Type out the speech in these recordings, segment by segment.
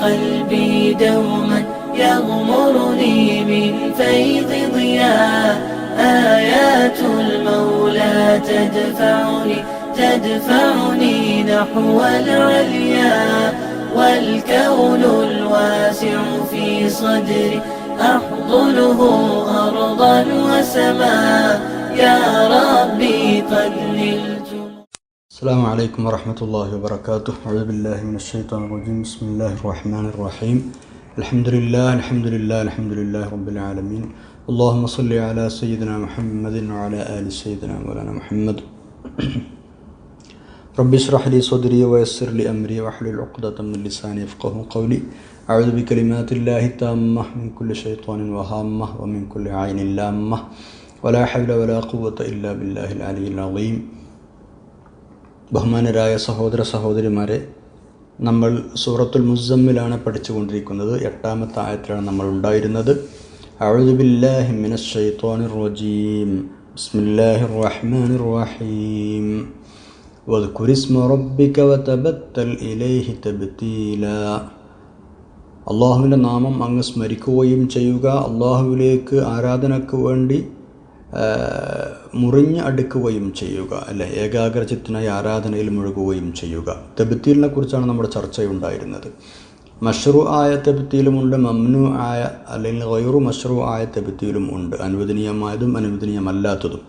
قلبي دوما يغمرني من فيض ضياء. آيات المولى تدفعني نحو العليا. والكون الواسع في صدري أحضنه أرضا وسماء. يا ربي قد نلت. السلام عليكم ورحمة الله وبركاته. أعوذ بالله من الشيطان الرجيم. بسم الله الرحمن الرحيم. الحمد لله رب العالمين. اللهم صل على سيدنا محمد وعلى آل سيدنا مولانا محمد. رب اشرح لي صدري ويسر لي أمري واحلل عقدة من لساني يفقهوا قولي. أعوذ بكلمات الله التامة من كل شيطان وهامة ومن كل عين لامة ولا حول ولا قوة إلا بالله العلي العظيم. ബഹുമാനരായ സഹോദര സഹോദരിമാരെ, നമ്മൾ സൂറത്തുൽ മുസമ്മിലാണ് പഠിച്ചുകൊണ്ടിരിക്കുന്നത്. 8ാമത്തെ ആയത്തിലാണ് നമ്മൾ ഉണ്ടായിരുന്നത്. അഊദു ബില്ലാഹി മിനശ് ശൈത്വാനിർ റജീം. ബിസ്മില്ലാഹിർ റഹ്മാനിർ റഹീം. വദ്കുർ ഇസ്മ റബ്ബിക വതബത്തൽ ഇലൈഹി തബ്തീലാ. അല്ലാഹുവിൻ്റെ നാമം അങ്ങ് സ്മരിക്കുകയും ചെയ്യുക, അല്ലാഹുവിലേക്ക് ആരാധനയ്ക്ക് വേണ്ടി മുറിഞ്ഞ് അടുക്കുകയും ചെയ്യുക, അല്ലെ, ഏകാഗ്രചിത്തനായി ആരാധനയിൽ മുഴുകുകയും ചെയ്യുക. തബ്തീലിനെ കുറിച്ചാണ് നമ്മുടെ ചർച്ചയുണ്ടായിരുന്നത്. മഷ്റൂ ആയ തബ്തീലുമുണ്ട്, മംനു ആയ അല്ലെങ്കിൽ ഗൈറു മഷ്റൂ ആയ തബ്തീലും ഉണ്ട്, അനുവദനീയമായതും അനുവദനീയമല്ലാത്തതും.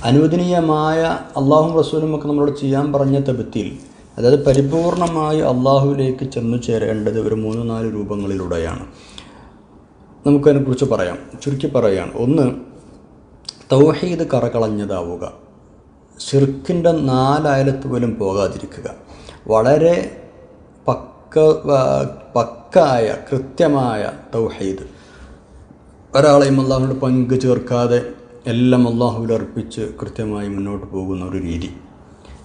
അനുവദനീയമായ അള്ളാഹും റസൂലും ഒക്കെ നമ്മളോട് ചെയ്യാൻ പറഞ്ഞ തബ്തീൽ, അതായത് പരിപൂർണമായി അള്ളാഹുവിലേക്ക് ചെന്നു ചേരേണ്ടത് ഒരു 3-4 രൂപങ്ങളിലൂടെയാണ്. നമുക്കതിനെക്കുറിച്ച് പറയാം. ചുരുക്കി പറയുകയാണ്. ഒന്ന്, തൗഹീദ് കറകളഞ്ഞതാവുക, ശിർക്കിൻ്റെ 4 അയലത്ത് പോലും പോകാതിരിക്കുക, വളരെ പക്കായ കൃത്യമായ തൗഹീദ്, ഒരാളെയും അള്ളാഹുവിനോട് പങ്കു ചേർക്കാതെ എല്ലാം അള്ളാഹുവിൽ അർപ്പിച്ച് കൃത്യമായി മുന്നോട്ട് പോകുന്ന ഒരു രീതി.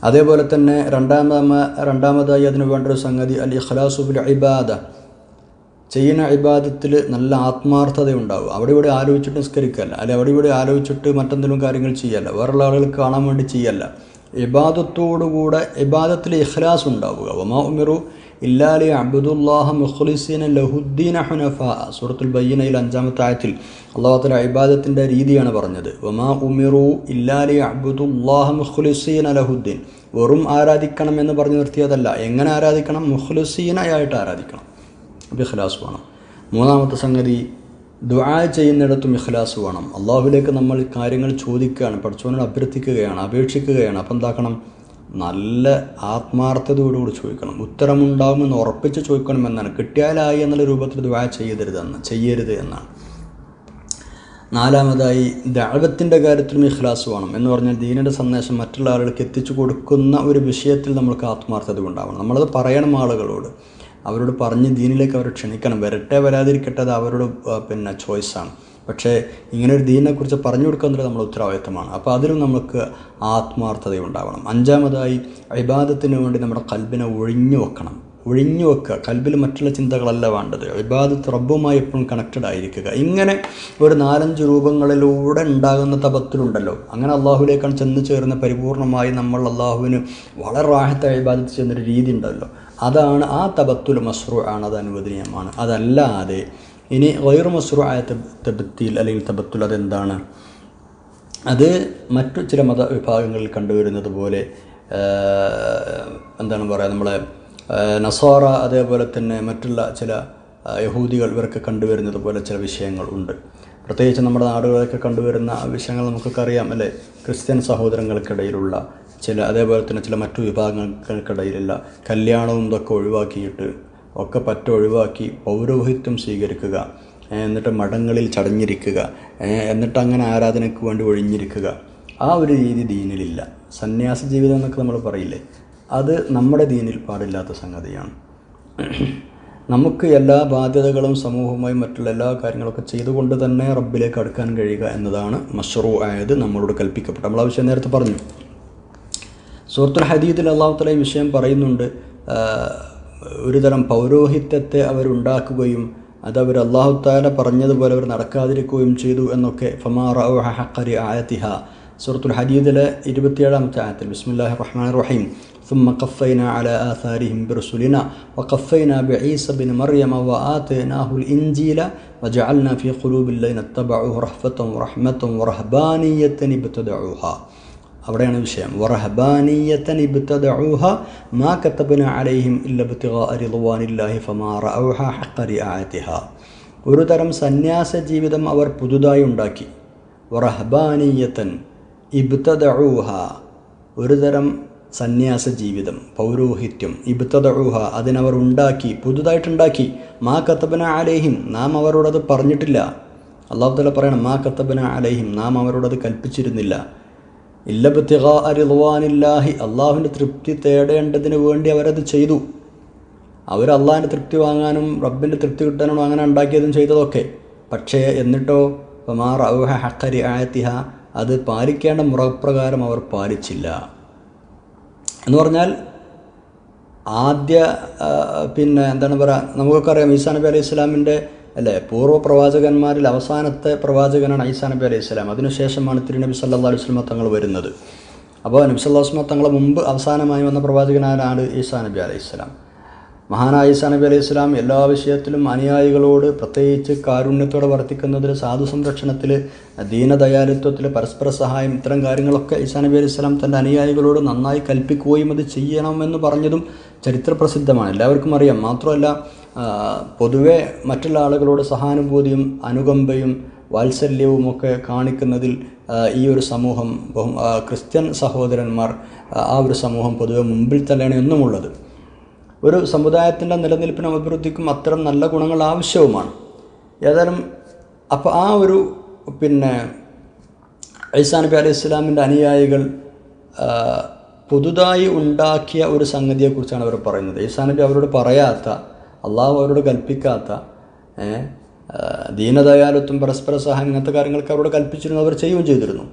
അതേപോലെ തന്നെ രണ്ടാമതായി അതിന് വേണ്ടൊരു സംഗതി അൽ ഇഖ്ലാസു ബിൽ ഇബാദ. ചെയ്യുന്ന ഇബാദത്തിൽ നല്ല ആത്മാർത്ഥത ഉണ്ടാവുക. അവിടെ ഇവിടെ ആലോചിച്ചിട്ട് നിസ്കരിക്കല്ല, അല്ലെ അവിടെ ഇവിടെ ആലോചിച്ചിട്ട് മറ്റെന്തെങ്കിലും കാര്യങ്ങൾ ചെയ്യല്ല, വേറുള്ള ആളുകൾക്ക് കാണാൻ വേണ്ടി ചെയ്യല്ല. ഇബാദത്തോടുകൂടെ ഇബാദത്തിൽ ഇഖ്ലാസ് ഉണ്ടാവുക. വമാ ഉമിറു ഇല്ലാ ലിയഅബ്ദുല്ലാഹ മുഖ്ലിസീന ലഹുദ്ദീന ഹുനഫാ. സൂറത്തുൽ ബയ്യിനയിൽ 5ാമത്തെ ആയത്തിൽ അല്ലാഹു തആല ഇബാദത്തിൻ്റെ രീതിയാണ് പറഞ്ഞത്. വമാ ഉമിറു ഇല്ലാ ലിയഅബ്ദുല്ലാഹ മുഖ്ലിസീന ലഹുദ്ദീൻ. വെറും ആരാധിക്കണം എന്ന് പറഞ്ഞു നിർത്തിയതല്ല, എങ്ങനെ ആരാധിക്കണം? മുഖ്ലിസീനായിട്ട് ആരാധിക്കണം. അപ്പോൾ ഇഖ്ലാസ് വേണം. 3ാമത്തെ സംഗതി, ദുആ ചെയ്യുന്നിടത്തും ഇഖ്ലാസ് വേണം. അള്ളാഹുവിലേക്ക് നമ്മൾ കാര്യങ്ങൾ ചോദിക്കുകയാണ്, പടച്ചവനോട് അഭ്യർത്ഥിക്കുകയാണ്, അപേക്ഷിക്കുകയാണ്. അപ്പം എന്താക്കണം? നല്ല ആത്മാർത്ഥതയോടുകൂടി ചോദിക്കണം. ഉത്തരമുണ്ടാകുമെന്ന് ഉറപ്പിച്ച് ചോദിക്കണമെന്നാണ്. കിട്ടിയാലായി എന്നുള്ള രൂപത്തിൽ ദുആ ചെയ്യരുത് എന്നാണ്. 4ാമതായി, ദഅവത്തിൻ്റെ കാര്യത്തിലും ഇഖ്ലാസ് വേണം. എന്ന് പറഞ്ഞാൽ ദീനിൻ്റെ സന്ദേശം മറ്റുള്ള ആളുകൾക്ക് എത്തിച്ചു കൊടുക്കുന്ന ഒരു വിഷയത്തിൽ നമ്മൾക്ക് ആത്മാർത്ഥത ഉണ്ടാവണം. നമ്മളത് പറയണം ആളുകളോട്, അവരോട് പറഞ്ഞ് ദീനിലേക്ക് അവരെ ക്ഷണിക്കണം. വരട്ടെ വരാതിരിക്കട്ടെ, അത് അവരുടെ ചോയ്സാണ്. പക്ഷേ ഇങ്ങനെ ഒരു ദീനിനെക്കുറിച്ച് പറഞ്ഞു കൊടുക്കുന്നത് നമ്മുടെ ഉത്തരവാദിത്തമാണ്. അപ്പോൾ അതിലും നമുക്ക് ആത്മാർത്ഥതയുണ്ടാവണം. 5ാമതായി, ഇബാദത്തിന് വേണ്ടി നമ്മുടെ കൽബിനെ ഒഴിഞ്ഞു വെക്കുക. കൽബിൽ മറ്റുള്ള ചിന്തകളല്ല വേണ്ടത്. ഇബാദത്ത് റബ്ബുമായി എപ്പോഴും കണക്റ്റഡ് ആയിരിക്കുക. ഇങ്ങനെ ഒരു 4-5 രൂപങ്ങളിലൂടെ ഉണ്ടാകുന്ന തബത്തുലുണ്ടല്ലോ, അങ്ങനെ അള്ളാഹുവിലേക്കാണ് ചെന്ന് ചേർന്ന പരിപൂർണമായി നമ്മൾ അള്ളാഹുവിന് വളരെ റാഹത്തായി ഇബാദത്ത് ചെയ്യുന്നൊരു രീതി ഉണ്ടല്ലോ, അതാണ് ആ തബത്തുൽ മസ്റൂ ആണ്, അത് അനുവദനീയമാണ്. അതല്ലാതെ ഇനി ഗൈറു മസ്റൂ ആയ തബത്തിൽ അല്ലെങ്കിൽ തബത്തുൽ, അതെന്താണ്? അത് മറ്റു ചില മതവിഭാഗങ്ങളിൽ കണ്ടുവരുന്നത് പോലെ എന്താണ് പറയുക, നമ്മളെ നസാറ, അതേപോലെ തന്നെ മറ്റുള്ള ചില യഹൂദികൾ, ഇവരൊക്കെ കണ്ടുവരുന്നത് പോലെ ചില വിഷയങ്ങൾ ഉണ്ട്. പ്രത്യേകിച്ച് നമ്മുടെ നാടുകളിലൊക്കെ കണ്ടുവരുന്ന വിഷയങ്ങൾ നമുക്കൊക്കെ അറിയാം, അല്ലേ? ക്രിസ്ത്യൻ സഹോദരങ്ങൾക്കിടയിലുള്ള ചില, അതേപോലെ തന്നെ ചില മറ്റു വിഭാഗങ്ങൾക്കിടയിലുള്ള കല്യാണവും ഇതൊക്കെ ഒഴിവാക്കിയിട്ട് ഒക്കെ ഒഴിവാക്കി പൗരോഹിത്യം സ്വീകരിക്കുക, എന്നിട്ട് മഠങ്ങളിൽ ചടഞ്ഞിരിക്കുക, എന്നിട്ട് അങ്ങനെ ആരാധനയ്ക്ക് വേണ്ടി ഒഴിഞ്ഞിരിക്കുക. ആ ഒരു രീതി ദീനിലില്ല. സന്യാസ ജീവിതം എന്നൊക്കെ നമ്മൾ പറയില്ലേ, അത് നമ്മുടെ ദീനിൽ പാടില്ലാത്ത സംഗതിയാണ്. നമുക്ക് എല്ലാ ബാധ്യതകളും സമൂഹവുമായി മറ്റുള്ള എല്ലാ കാര്യങ്ങളൊക്കെ ചെയ്തുകൊണ്ട് തന്നെ റബ്ബിലേക്ക് അടുക്കാൻ കഴിയുക എന്നതാണ് മശ്റൂ ആയത്, നമ്മളോട് കൽപ്പിക്കപ്പെട്ട. നമ്മൾ ആ വിഷയം നേരത്തെ പറഞ്ഞു. സൂറത്തുൽ ഹദീദിൽ അല്ലാഹു തആല ഈ വിഷയം പറയുന്നുണ്ട്. ഒരു തരം പൗരോഹിത്യത്തെ അവരുണ്ടാക്കുകയും അതവർ അല്ലാഹു തആല പറഞ്ഞതുപോലെ അവർ നടക്കാതിരിക്കുകയും ചെയ്തു എന്നൊക്കെ. ഫമാ റഅൂ ഹഖ്ഖ റിആയതിഹാ, സൂറത്തുൽ ഹദീദിലെ 27ാമത്തെ ആയത്തിൽ ബിസ്മില്ലാഹിർ റഹ്മാനിർ റഹീം. ثم قفينا على آثارهم برسلنا وقفينا بعيسى بن مريم وآتيناه الإنجيل وجعلنا في قلوب الذين اتبعوه رأفة ورحمة ورهبانية ابتدعوها. അവിടെയാണ് വിഷയം. വറഹബാനിയതൻ ഇബ്തദഊഹ മാ കതബ്ന അലൈഹിം ഇല്ല ഇബ്തിഗാഅ റിദ്വാനില്ലാഹി ഫമാ റഅൗഹ ഹഖ റിആയതിഹ. ഒരു തരം സന്യാസ ജീവിതം അവർ പുതുതായി ഉണ്ടാക്കി. വറഹബാനിയതൻ ഇബ്തദഊഹ, ഒരു തരം സന്യാസ ജീവിതം, പൗരോഹിത്യം. ഇബ്തദഊഹ, അതിനവർ ഉണ്ടാക്കി, പുതുതായിട്ടുണ്ടാക്കി. മാ കതബ്ന അലൈഹിം, നാം അവരോടത് പറഞ്ഞിട്ടില്ല. അല്ലാഹു തആല പറയണം, മാ കതബ്ന അലൈഹിം, നാം അവരോടത് കൽപ്പിച്ചിരുന്നില്ല. ഇല്ല ഇബ്തിഗാഅ റിദ്വാനില്ലാഹി, അള്ളാഹുവിൻ്റെ തൃപ്തി തേടേണ്ടതിന് വേണ്ടി അവരത് ചെയ്തു. അവർ അള്ളാഹിൻ്റെ തൃപ്തി വാങ്ങാനും റബ്ബിൻ്റെ തൃപ്തി കിട്ടാനും അങ്ങനെ ഉണ്ടാക്കിയതും ചെയ്തതൊക്കെ. പക്ഷേ എന്നിട്ടോ ഫമാ റഅൗഹ ഹഖ റിആയതിഹ, അത് പാലിക്കേണ്ട മുറപ്രകാരം അവർ പാലിച്ചില്ല. എന്ന് പറഞ്ഞാൽ എന്താണ് പറയുക, നമുക്കൊക്കെ അറിയാം ഈസാ നബി അലൈഹി സ്വലാമിൻ്റെ പൂർവ്വ പ്രവാചകന്മാരിൽ അവസാനത്തെ പ്രവാചകനാണ് ഈസാ നബി അലൈഹി സ്വലാം. അതിനുശേഷമാണ് തിരുനബി സല്ലല്ലാഹു അലൈഹി വസല്ലം തങ്ങൾ വരുന്നത്. അപ്പോൾ നബി സല്ലല്ലാഹു അലൈഹി വസല്ലം തങ്ങളെ മുമ്പ് അവസാനമായി വന്ന പ്രവാചകനാണ് ഈസാ നബി അലൈഹി സ്വലാം. മഹാനായ ഈസാ നബി അലൈഹി സ്വലാം എല്ലാ വിഷയത്തിലും അനുയായികളോട് പ്രത്യേകിച്ച് കാരുണ്യത്തോടെ വർത്തിക്കുന്നതിൽ, സാധു സംരക്ഷണത്തിൽ, ദീനദയാലിത്വത്തിൽ, പരസ്പര സഹായം, ഇത്തരം കാര്യങ്ങളൊക്കെ ഈസാ നബി അലൈഹി സ്വലാം തൻ്റെ അനുയായികളോട് നന്നായി കൽപ്പിക്കുകയും അത് ചെയ്യണമെന്ന് പറഞ്ഞതും ചരിത്രപ്രസിദ്ധമാണ്, എല്ലാവർക്കും അറിയാം. മാത്രമല്ല പൊതുവെ മറ്റുള്ള ആളുകളോട് സഹാനുഭൂതിയും അനുകമ്പയും വാത്സല്യവുമൊക്കെ കാണിക്കുന്നതിൽ ഈ ഒരു സമൂഹം, ക്രിസ്ത്യൻ സഹോദരന്മാർ, ആ ഒരു സമൂഹം പൊതുവെ മുമ്പിൽ തന്നെയാണ് എന്നുമുള്ളത്. ഒരു സമുദായത്തിൻ്റെ നിലനിൽപ്പിനും അഭിവൃദ്ധിക്കും അത്തരം നല്ല ഗുണങ്ങൾ ആവശ്യവുമാണ്. ഏതായാലും അപ്പോൾ ആ ഒരു ഈസാ നബി അലൈഹി സ്വലാമിൻ്റെ അനുയായികൾ പുതുതായി ഉണ്ടാക്കിയ ഒരു സംഗതിയെക്കുറിച്ചാണ് അവർ പറയുന്നത്. ഈസാ നബി അവരോട് പറയാത്ത, അള്ളാഹു അവരോട് കൽപ്പിക്കാത്ത ദീനദയാലുത്വം, പരസ്പര സഹായം, ഇങ്ങനത്തെ കാര്യങ്ങൾക്ക് അവരോട് കൽപ്പിച്ചിരുന്നു, അവർ ചെയ്യുകയും ചെയ്തിരുന്നു.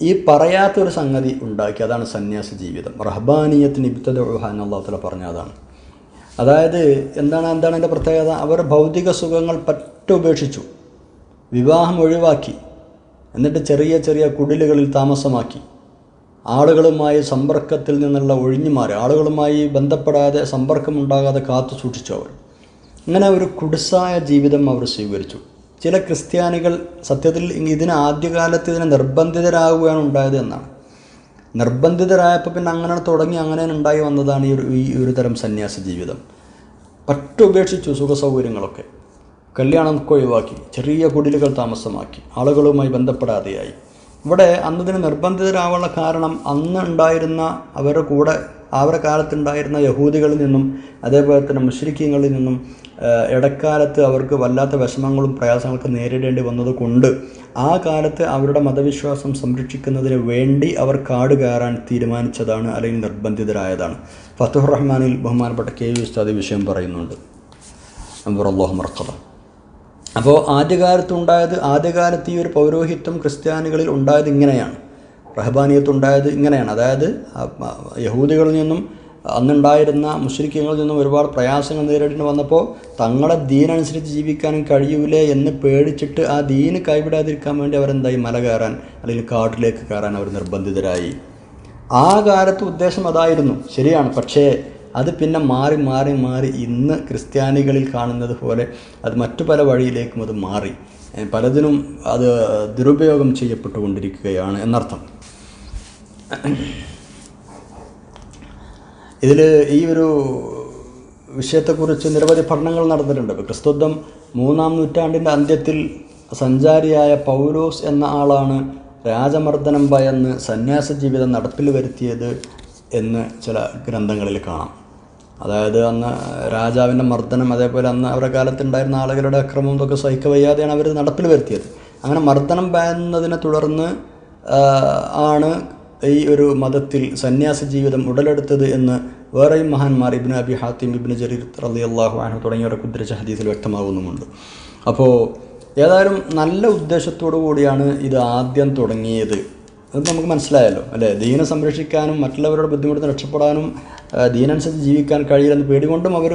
ഈ പറയാത്തൊരു സംഗതി ഉണ്ടാക്കി, അതാണ് സന്യാസ ജീവിതം. റഹബാനിയത്തിന് ഇബ്തദഊഹ എന്ന് അല്ലാഹു തആല പറഞ്ഞ അതാണ്. അതായത് എന്താണ് അതിൻ്റെ പ്രത്യേകത? അവർ ഭൗതിക സുഖങ്ങൾ ഉപേക്ഷിച്ചു, വിവാഹം ഒഴിവാക്കി, എന്നിട്ട് ചെറിയ ചെറിയ കുടിലുകളിൽ താമസമാക്കി, ആളുകളുമായി സമ്പർക്കത്തിൽ നിന്നുള്ള ഒഴിഞ്ഞുമാറി, ആളുകളുമായി ബന്ധപ്പെടാതെ, സമ്പർക്കമുണ്ടാകാതെ കാത്തു സൂക്ഷിച്ചു അവർ. ഇങ്ങനെ ഒരു കുടിസായ ജീവിതം അവർ സ്വീകരിച്ചു. ചില ക്രിസ്ത്യാനികൾ സത്യത്തിൽ ഇതിന് ആദ്യകാലത്ത് ഇതിനെ നിർബന്ധിതരാകുകയാണ് ഉണ്ടായത് എന്നാണ്. നിർബന്ധിതരായപ്പോൾ പിന്നെ അങ്ങനെ തുടങ്ങി അങ്ങനെ ഉണ്ടായി വന്നതാണ് ഈ ഒരു തരം സന്യാസ ജീവിതം. ഉപേക്ഷിച്ചു സുഖസൗകര്യങ്ങളൊക്കെ, കല്യാണമൊക്കെ ഒഴിവാക്കി, ചെറിയ കുടിലുകൾ താമസമാക്കി, ആളുകളുമായി ബന്ധപ്പെടാതെയായി. ഇവിടെ അന്നതിന് നിർബന്ധിതരാവാനുള്ള കാരണം അന്ന് ഉണ്ടായിരുന്ന അവരുടെ കാലത്തുണ്ടായിരുന്ന യഹൂദികളിൽ നിന്നും അതേപോലെ തന്നെ മുശ്രിക്കീങ്ങളിൽ നിന്നും ഇടക്കാലത്ത് അവർക്ക് വല്ലാത്ത വിഷമങ്ങളും പ്രയാസങ്ങളൊക്കെ നേരിടേണ്ടി വന്നത് കൊണ്ട് ആ കാലത്ത് അവരുടെ മതവിശ്വാസം സംരക്ഷിക്കുന്നതിന് വേണ്ടി അവർ കാട് കയറാൻ തീരുമാനിച്ചതാണ്, അല്ലെങ്കിൽ നിർബന്ധിതരായതാണ്. ഫതുഹുർ റഹ്മാനിൽ ബഹുമാനപ്പെട്ട കെ വി ഉസ്താദ് വിഷയം പറയുന്നുണ്ട്. അല്ലാഹു മർഖബ. അപ്പോൾ ആദ്യകാലത്ത് ഈ ഒരു പൗരോഹിത്യം ക്രിസ്ത്യാനികളിൽ ഉണ്ടായത് ഇങ്ങനെയാണ്, റഹബാനിയത്ത് ഉണ്ടായത് ഇങ്ങനെയാണ്. അതായത് യഹൂദികളിൽ നിന്നും അന്നുണ്ടായിരുന്ന മുശ്രിക്കുകളിൽ നിന്നും ഒരുപാട് പ്രയാസങ്ങൾ നേരിടേണ്ടി വന്നപ്പോൾ തങ്ങളെ ദീനനുസരിച്ച് ജീവിക്കാനും കഴിയൂലേ എന്ന് പേടിച്ചിട്ട് ആ ദീന് കൈവിടാതിരിക്കാൻ വേണ്ടി അവരെന്തായി മല കയറാൻ അല്ലെങ്കിൽ കാട്ടിലേക്ക് കയറാൻ അവർ നിർബന്ധിതരായി. ആ കാലത്ത് ഉദ്ദേശം അതായിരുന്നു, ശരിയാണ്. പക്ഷേ അത് പിന്നെ മാറി മാറി മാറി ഇന്ന് ക്രിസ്ത്യാനികളിൽ കാണുന്നത് പോലെ അത് മറ്റു പല വഴിയിലേക്കും അത് മാറി, പലതിനും അത് ദുരുപയോഗം ചെയ്യപ്പെട്ടുകൊണ്ടിരിക്കുകയാണ് എന്നർത്ഥം. ഇതിൽ ഈ ഒരു വിഷയത്തെക്കുറിച്ച് നിരവധി പഠനങ്ങൾ നടന്നിട്ടുണ്ട്. ക്രിസ്തുത്വം 3-ാം നൂറ്റാണ്ടിൻ്റെ അന്ത്യത്തിൽ സഞ്ചാരിയായ പൗലോസ് എന്ന ആളാണ് രാജമർദ്ദനം ഭയന്ന് സന്യാസ ജീവിതം നടപ്പിൽ വരുത്തിയത് എന്ന് ചില ഗ്രന്ഥങ്ങളിൽ കാണാം. അതായത് അന്ന് രാജാവിൻ്റെ മർദ്ദനം, അതേപോലെ അന്ന് അവരുടെ കാലത്തുണ്ടായിരുന്ന ആളുകളുടെ അക്രമം ഇതൊക്കെ സഹിക്കവയ്യാതെയാണ് അവർ നടപ്പിൽ വരുത്തിയത്. അങ്ങനെ മർദ്ദനം ഭയന്നതിനെ തുടർന്ന് ആണ് ഈ ഒരു മതത്തിൽ സന്യാസ ജീവിതം ഉടലെടുത്തത് എന്ന് വേറെയും മഹാന്മാർ ഇബ്നു അബി ഹാത്തിം, ഇബ്നു ജരീർ റളിയല്ലാഹു അൻഹു തുടങ്ങിയവരൊക്കെ ഉദ്ധരിച്ച ഹദീസിൽ വ്യക്തമാകുന്നുമുണ്ട്. അപ്പോൾ ഏതായാലും നല്ല ഉദ്ദേശത്തോടു കൂടിയാണ് ഇത് ആദ്യം തുടങ്ങിയത്. അത് നമുക്ക് മനസ്സിലായല്ലോ അല്ലേ? ദീനെ സംരക്ഷിക്കാനും മറ്റുള്ളവരുടെ ബുദ്ധിമുട്ട് രക്ഷപ്പെടാനും ദീനനുസരിച്ച് ജീവിക്കാൻ കഴിയില്ലെന്ന് പേടികൊണ്ടും അവർ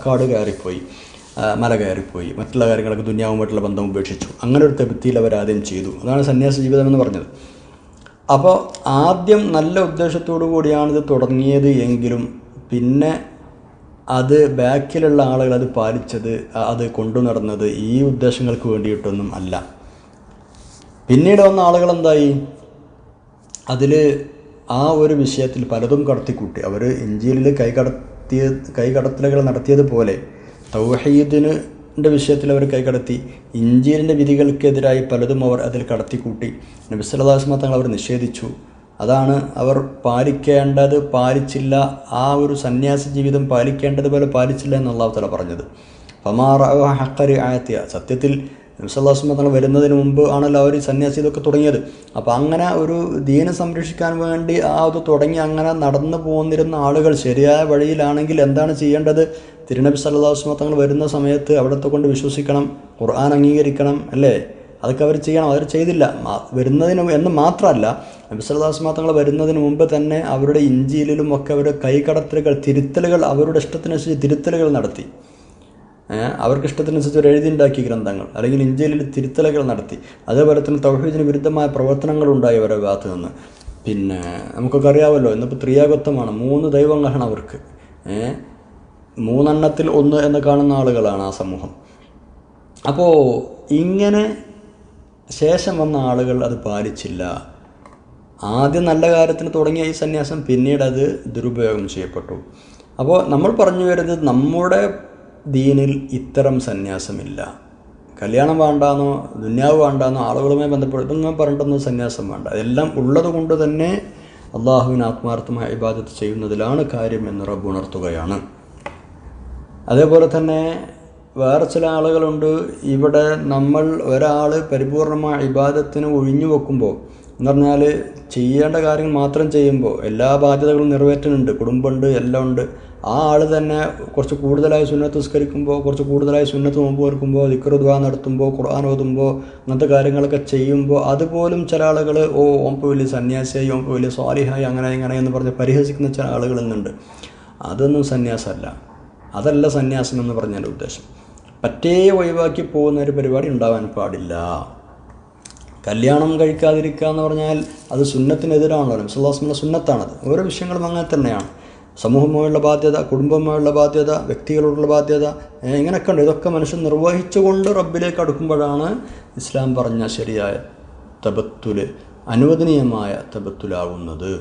കാട് കയറിപ്പോയി, മല കയറിപ്പോയി, മറ്റുള്ള കാര്യങ്ങളൊക്കെ ദുന്യാവുമായിട്ടുള്ള ബന്ധം ഉപേക്ഷിച്ചു. അങ്ങനെ ഒരു തെബിത്തിയിൽ അവരാദ്യം ചെയ്തു. അതാണ് സന്യാസ ജീവിതം എന്ന് പറഞ്ഞത്. അപ്പോൾ ആദ്യം നല്ല ഉദ്ദേശത്തോടു കൂടിയാണ് ഇത് തുടങ്ങിയത് എങ്കിലും പിന്നെ അത് ബാക്കിലുള്ള ആളുകൾ അത് പാലിച്ചത്, അത് കൊണ്ടു നടന്നത് ഈ ഉദ്ദേശങ്ങൾക്ക് വേണ്ടിയിട്ടൊന്നും അല്ല. പിന്നീട് വന്ന ആളുകൾ എന്തായി, അതിൽ ആ ഒരു വിഷയത്തിൽ പലതും കടത്തിക്കൂട്ടി. അവർ ഇഞ്ചീലിൽ കൈകടത്തലുകൾ നടത്തിയതുപോലെ തൗഹീദിൻ്റെ വിഷയത്തിൽ അവർ കൈകടത്തി. ഇഞ്ചീലിൻ്റെ വിധികൾക്കെതിരായി പലതും അവർ അതിൽ കടത്തിക്കൂട്ടി. നബി സല്ലല്ലാഹു അലൈഹി വസല്ലം തങ്ങൾ അവർ നിഷേധിച്ചു. അതാണ് അവർ പാലിക്കേണ്ടത് പാലിച്ചില്ല. ആ ഒരു സന്യാസ ജീവിതം പാലിക്കേണ്ടതുപോലെ പാലിച്ചില്ല എന്ന് അല്ലാഹു തആല പറഞ്ഞത്. ഫമാ റഅവ ഹഖ്ഖ റിആയത്തിഹ. സത്യത്തിൽ നബി സല്ലല്ലാഹു അലൈഹി വസല്ലം തങ്ങൾ വരുന്നതിന് മുമ്പ് ആണല്ലോ അവർ സന്യാസി ഇതൊക്കെ തുടങ്ങിയത്. അപ്പോൾ അങ്ങനെ ഒരു ദീനെ സംരക്ഷിക്കാൻ വേണ്ടി അത് തുടങ്ങി അങ്ങനെ നടന്നു പോന്നിരുന്ന ആളുകൾ ശരിയായ വഴിയിലാണെങ്കിൽ എന്താണ് ചെയ്യേണ്ടത്? തിരുനബി സല്ലല്ലാഹു അലൈഹി വസല്ലം തങ്ങൾ വരുന്ന സമയത്ത് അവിടത്തെ കൊണ്ട് വിശ്വസിക്കണം, ഖുർആൻ അംഗീകരിക്കണം, അല്ലേ? അതൊക്കെ അവർ ചെയ്യണം. അവർ ചെയ്തില്ല. വരുന്നതിന് എന്ന് മാത്രമല്ല, നബി സല്ലല്ലാഹു അലൈഹി വസല്ലം തങ്ങൾ വരുന്നതിന് മുമ്പ് തന്നെ അവരുടെ ഇഞ്ചീലിലും ഒക്കെ അവരുടെ കൈകടത്തലുകൾ, തിരുത്തലുകൾ, അവരുടെ ഇഷ്ടത്തിനനുസരിച്ച് തിരുത്തലുകൾ നടത്തി. അവർക്ക് ഇഷ്ടത്തിനനുസരിച്ച് ഒരു എഴുതിയുണ്ടാക്കിയ ഗ്രന്ഥങ്ങൾ അല്ലെങ്കിൽ ഇഞ്ചീലിൽ തിരുത്തലുകൾ നടത്തി. അതേപോലെ തന്നെ തൗഹീദിന് വിരുദ്ധമായ പ്രവർത്തനങ്ങളുണ്ടായി അവരുടെ ഭാഗത്ത് നിന്ന്. പിന്നെ നമുക്കൊക്കെ അറിയാമല്ലോ, ഇന്നിപ്പോൾ ത്രിയാഗത്വമാണ്, 3 ദൈവങ്ങളാണ് അവർക്ക്. 3 എണ്ണത്തിൽ 1 എന്ന് കാണുന്ന ആളുകളാണ് ആ സമൂഹം. അപ്പോൾ ഇങ്ങനെ ശേഷം വന്ന ആളുകൾ അത് പാലിച്ചില്ല. ആദ്യം നല്ല കാര്യത്തിന് തുടങ്ങിയ ഈ സന്യാസം പിന്നീട് അത് ദുരുപയോഗം ചെയ്യപ്പെട്ടു. അപ്പോൾ നമ്മൾ പറഞ്ഞു വരുന്നത്, നമ്മുടെ ദീനിൽ ഇത്തരം സന്യാസമില്ല. കല്യാണം വേണ്ടാന്നോ ദുന്യാവ് വേണ്ടാന്നോ ആളുകളുമായി ബന്ധപ്പെട്ട് ഇതൊന്നും പറഞ്ഞിട്ടൊന്നും സന്യാസം വേണ്ട. എല്ലാം ഉള്ളത് കൊണ്ട് തന്നെ അള്ളാഹുവിന് ആത്മാർത്ഥമായ ഇബാദത്ത് ചെയ്യുന്നതിലാണ് കാര്യം എന്ന് റബ്ബ് ഉണർത്തുകയാണ്. അതേപോലെ തന്നെ വേറെ ചില ആളുകളുണ്ട്. ഇവിടെ നമ്മൾ ഒരാൾ പരിപൂർണമായ ഇബാദത്തിന് ഒഴിഞ്ഞു വെക്കുമ്പോൾ എന്ന് പറഞ്ഞാൽ ചെയ്യേണ്ട കാര്യങ്ങൾ മാത്രം ചെയ്യുമ്പോൾ എല്ലാ ബാധ്യതകളും നിറവേറ്റുന്നുണ്ട്, കുടുംബമുണ്ട്, എല്ലാം ഉണ്ട്. ആ ആൾ തന്നെ കുറച്ച് കൂടുതലായി സുന്നത്ത് നിസ്കരിക്കുമ്പോൾ, കുറച്ച് കൂടുതലായി സുന്നത്ത് നോമ്പ് ഓർക്കുമ്പോൾ, ദിക്ർ ദുആ നടത്തുമ്പോൾ, ഖുർആൻ ഓതുമ്പോൾ, അങ്ങനത്തെ കാര്യങ്ങളൊക്കെ ചെയ്യുമ്പോൾ അതുപോലും ചില ആളുകൾ ഓമ്പ് വലിയ സന്യാസിയായി, ഓമ്പ് വലിയ സ്വാലിഹായി, അങ്ങനെ ഇങ്ങനെ എന്ന് പറഞ്ഞ് പരിഹസിക്കുന്ന ചില ആളുകൾ ഇന്നുണ്ട്. അതൊന്നും സന്യാസമല്ല. അതല്ല സന്യാസം എന്ന് പറഞ്ഞതിൻ്റെ ഉദ്ദേശം. പറ്റേ ഒഴിവാക്കി പോകുന്ന ഒരു പരിപാടി ഉണ്ടാവാൻ പാടില്ല. കല്യാണം കഴിക്കാതിരിക്കുക എന്ന് പറഞ്ഞാൽ അത് സുന്നത്തിനെതിരാണല്ലോ. നബി സല്ലല്ലാഹു അലൈഹി വസല്ലം സുന്നത്താണത്. ഓരോ വിഷയങ്ങളും അങ്ങനെ തന്നെയാണ്. സമൂഹമായുള്ള ബാധ്യത, കുടുംബമായുള്ള ബാധ്യത, വ്യക്തികളോടുള്ള ബാധ്യത, ഇങ്ങനെയൊക്കെ ഉണ്ട്. ഇതൊക്കെ മനുഷ്യൻ നിർവഹിച്ചുകൊണ്ട് റബ്ബിലേക്ക് അടുക്കുമ്പോഴാണ് ഇസ്ലാം പറഞ്ഞ ശരിയായ തബത്തുല്, അനുവദനീയമായ തബത്തുലാവുന്നത്.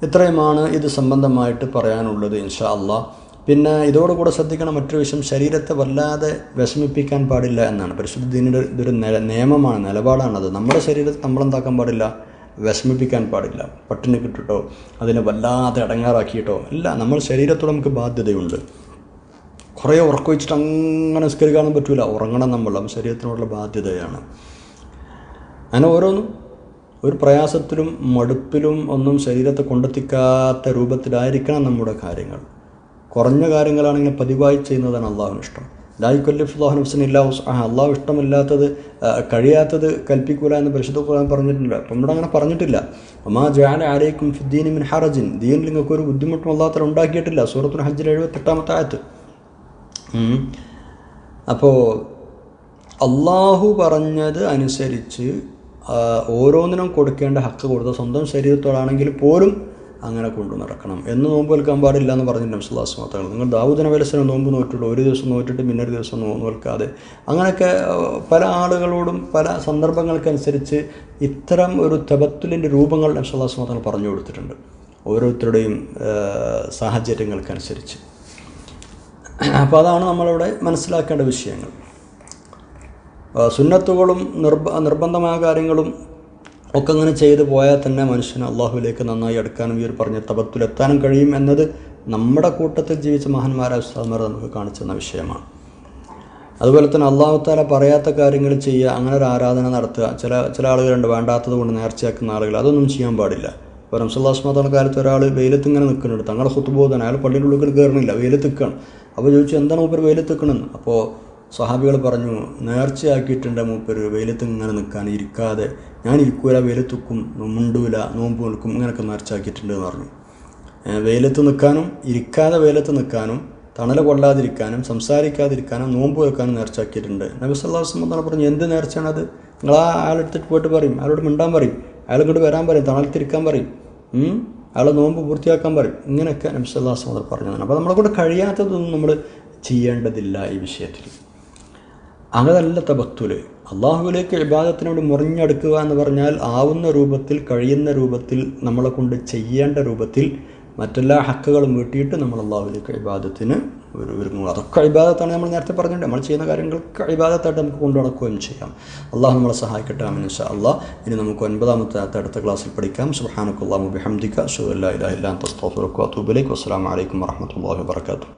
ഇത്രയുമാണ് ഇത് സംബന്ധമായിട്ട് പറയാനുള്ളത് ഇൻഷാ അള്ളാഹ്. പിന്നെ ഇതോടുകൂടെ ശ്രദ്ധിക്കണം മറ്റൊരു വിഷയം, ശരീരത്തെ വല്ലാതെ വിഷമിപ്പിക്കാൻ പാടില്ല എന്നാണ്. പരിശുദ്ധ ദീനിൻ്റെ ഇതൊരു നിയമമാണ്, നിലപാടാണത്. നമ്മുടെ ശരീരത്തെ നമ്മളെന്താക്കാൻ പാടില്ല, വിഷമിപ്പിക്കാൻ പാടില്ല. പട്ടിണി കിട്ടിട്ടോ അതിനെ വല്ലാതെ അടങ്ങാറാക്കിയിട്ടോ ഇല്ല. നമ്മൾ ശരീരത്തോട് നമുക്ക് ബാധ്യതയുണ്ട്. കുറേ ഉറക്കം വെച്ചിട്ട് അങ്ങനെ നിസ്കരിക്കാനും പറ്റില്ല. ഉറങ്ങണം. നമ്മൾ ശരീരത്തിനോടുള്ള ബാധ്യതയാണ്. അങ്ങനെ ഓരോന്നും ഒരു പ്രയാസത്തിലും മടുപ്പിലും ഒന്നും ശരീരത്തെ കൊണ്ടെത്തിക്കാത്ത രൂപത്തിലായിരിക്കണം നമ്മുടെ കാര്യങ്ങൾ. കുറഞ്ഞ കാര്യങ്ങളാണെങ്കിൽ പതിവായി ചെയ്യുന്നതാണ് അള്ളാഹുവിന് ഇഷ്ടം. ലാ യുകല്ലിഫുല്ലാഹു നഫ്സൻ ഇല്ലാ വസ്അഹാ. അള്ളാഹു ഇഷ്ടമില്ലാത്തത്, കഴിയാത്തത് കൽപ്പിക്കൂല എന്ന് പരിശുദ്ധ ഖുർആൻ പറഞ്ഞിട്ടില്ല. അപ്പം ഇവിടെ അങ്ങനെ പറഞ്ഞിട്ടില്ല. വമാ ജഅല അലൈക്കും ഫിദ്ദീനി മിൻ ഹറജിൻ. ദീനിൽ നിങ്ങൾക്കൊരു ബുദ്ധിമുട്ടും അല്ലാഹു തആല ഉണ്ടാക്കിയിട്ടില്ല. സൂറത്തുൽ ഹജ്ജിലെ 78-ാമത്തെ ആയത്ത്. അപ്പോൾ അള്ളാഹു പറഞ്ഞത് അനുസരിച്ച് ഓരോന്നിനും കൊടുക്കേണ്ട ഹക്ക് കൊടുത്ത സ്വന്തം ശരീരത്തോടാണെങ്കിൽ പോലും അങ്ങനെ കൊണ്ടു നടക്കണം. എന്ന് നോമ്പ് വെൽക്കാൻ പാടില്ല എന്ന് പറഞ്ഞിട്ടുണ്ട് നബി സല്ലല്ലാഹു അലൈഹി വസല്ലം. നിങ്ങൾ ദാവൂദ് നബി അലൈഹി സ്വലം നോമ്പ് നോറ്റിട്ടുള്ളൂ, ഒരു ദിവസം നോറ്റിട്ട് പിന്നൊരു ദിവസം നോമ്പ് വെൽക്കാതെ, അങ്ങനെയൊക്കെ പല ആളുകളോടും പല സന്ദർഭങ്ങൾക്കനുസരിച്ച് ഇത്തരം ഒരു തബത്തുലിൻ്റെ രൂപങ്ങൾ നബി സല്ലല്ലാഹു അലൈഹി വസല്ലം പറഞ്ഞു കൊടുത്തിട്ടുണ്ട്, ഓരോരുത്തരുടെയും സാഹചര്യങ്ങൾക്കനുസരിച്ച്. അപ്പോൾ അതാണ് നമ്മളിവിടെ മനസ്സിലാക്കേണ്ട വിഷയങ്ങൾ. സുന്നത്തുകളും നിർബന്ധമായ കാര്യങ്ങളും ഒക്കെ അങ്ങനെ ചെയ്തു പോയാൽ തന്നെ മനുഷ്യന് അള്ളാഹുവിലേക്ക് നന്നായി അടുക്കാനും ഈ ഒരു പറഞ്ഞ തബത്തുലെത്താനും കഴിയും എന്നത് നമ്മുടെ കൂട്ടത്തിൽ ജീവിച്ച മഹാന്മാരായ ഉസ്താദ്മാർ നമുക്ക് കാണിച്ചു തന്ന വിഷയമാണ്. അതുപോലെ തന്നെ അള്ളാഹു തആല പറയാത്ത കാര്യങ്ങൾ ചെയ്യുക, അങ്ങനെ ഒരു ആരാധന നടത്തുക. ചില ആളുകളുണ്ട് വേണ്ടാത്തത് കൊണ്ട് നേർച്ചയാക്കുന്ന ആളുകൾ, അതൊന്നും ചെയ്യാൻ പാടില്ല. ഇപ്പോൾ റസൂലുള്ളാഹി സ്വല്ലല്ലാഹു അലൈഹി വസല്ലം കാലത്ത് ഒരാൾ വെയിലത്ത് ഇങ്ങനെ നിൽക്കുന്നുണ്ട്, തങ്ങളുടെ ഖുത്ബോധന, അയാൾ പള്ളിയുടെ ഉള്ളിൽ കയറുന്നില്ല, വെയിലത്ത് നിൽക്കുകയാണ്. അപ്പോൾ ചോദിച്ചു എന്താണ് മൂപ്പർ വെയിലത്ത് നിൽക്കണമെന്ന്. അപ്പോൾ സ്വഹാബികൾ പറഞ്ഞു, നേർച്ചയാക്കിയിട്ടുണ്ട് മൂപ്പർ വെയിലത്ത് ഇങ്ങനെ നിൽക്കാൻ, ഇരിക്കാതെ, ഞാൻ ഇരിക്കൂല വെയിലത്ത് നിൽക്കും, മുണ്ടൂല, നോമ്പ് നിൽക്കും, ഇങ്ങനെയൊക്കെ നേർച്ചയാക്കിയിട്ടുണ്ട് എന്ന് പറഞ്ഞു. വെയിലത്ത് നിൽക്കാനും ഇരിക്കാതെ വെയിലത്ത് നിൽക്കാനും തണൽ കൊള്ളാതിരിക്കാനും സംസാരിക്കാതിരിക്കാനും നോമ്പ് വെക്കാനും നേർച്ചയാക്കിയിട്ടുണ്ട്. നബി സല്ലല്ലാഹു അലൈഹി വസല്ലം പറഞ്ഞു, എന്ത് നേർച്ചയാണത്? നിങ്ങൾ ആ ആളെടുത്തിട്ട് പോയിട്ട് പറയും, ആളോട് മിണ്ടാൻ പറയും, അയാൾ ഇങ്ങോട്ട് വരാൻ പറയും, തണലത്തിരിക്കാൻ പറയും, അയാളെ നോമ്പ് പൂർത്തിയാക്കാൻ പറയും. ഇങ്ങനെയൊക്കെ നബി സല്ലല്ലാഹു അലൈഹി വസല്ലം പറഞ്ഞു. അപ്പോൾ നമ്മളെ കൊണ്ട് കഴിയാത്തതൊന്നും നമ്മൾ ചെയ്യേണ്ടതില്ല ഈ വിഷയത്തിൽ. അതല്ല തബത്തുല്. അള്ളാഹുവിലേക്ക് ഇബാദത്തിനോട് മുറിഞ്ഞെടുക്കുക എന്ന് പറഞ്ഞാൽ ആവുന്ന രൂപത്തിൽ, കഴിയുന്ന രൂപത്തിൽ, നമ്മളെ കൊണ്ട് ചെയ്യേണ്ട രൂപത്തിൽ മറ്റെല്ലാ ഹക്കുകളും വീട്ടിയിട്ട് നമ്മൾ അള്ളാഹുവിലേക്ക് ഇബാദത്തിന് ഒരുങ്ങുക. അതൊക്കെ ഇബാദത്താണ്. നമ്മൾ നേരത്തെ പറഞ്ഞിട്ടുണ്ട്, നമ്മൾ ചെയ്യുന്ന കാര്യങ്ങൾക്ക് ഇബാദത്തായിട്ട് നമുക്ക് കൊണ്ടു നടക്കുകയും ചെയ്യാം. അള്ളാഹു നമ്മളെ സഹായിക്കട്ടെ. ആമീൻ ഇൻഷാ അല്ലാഹ്. ഇനി നമുക്ക് 9ാമത്തെ അടുത്ത ക്ലാസ്സിൽ പഠിക്കാം. സുബ്ഹാനക്കല്ലാഹു വബിഹംദിക അശ്ഹദു അല്ലാ ഇലാഹ ഇല്ലാ അൻത അസ്തഗ്ഫിറുക വഅതൂബു ഇലൈക്. വസ്സലാമു അലൈക്കും വറഹ്മത്തുള്ളാഹി വബറകാതുഹു.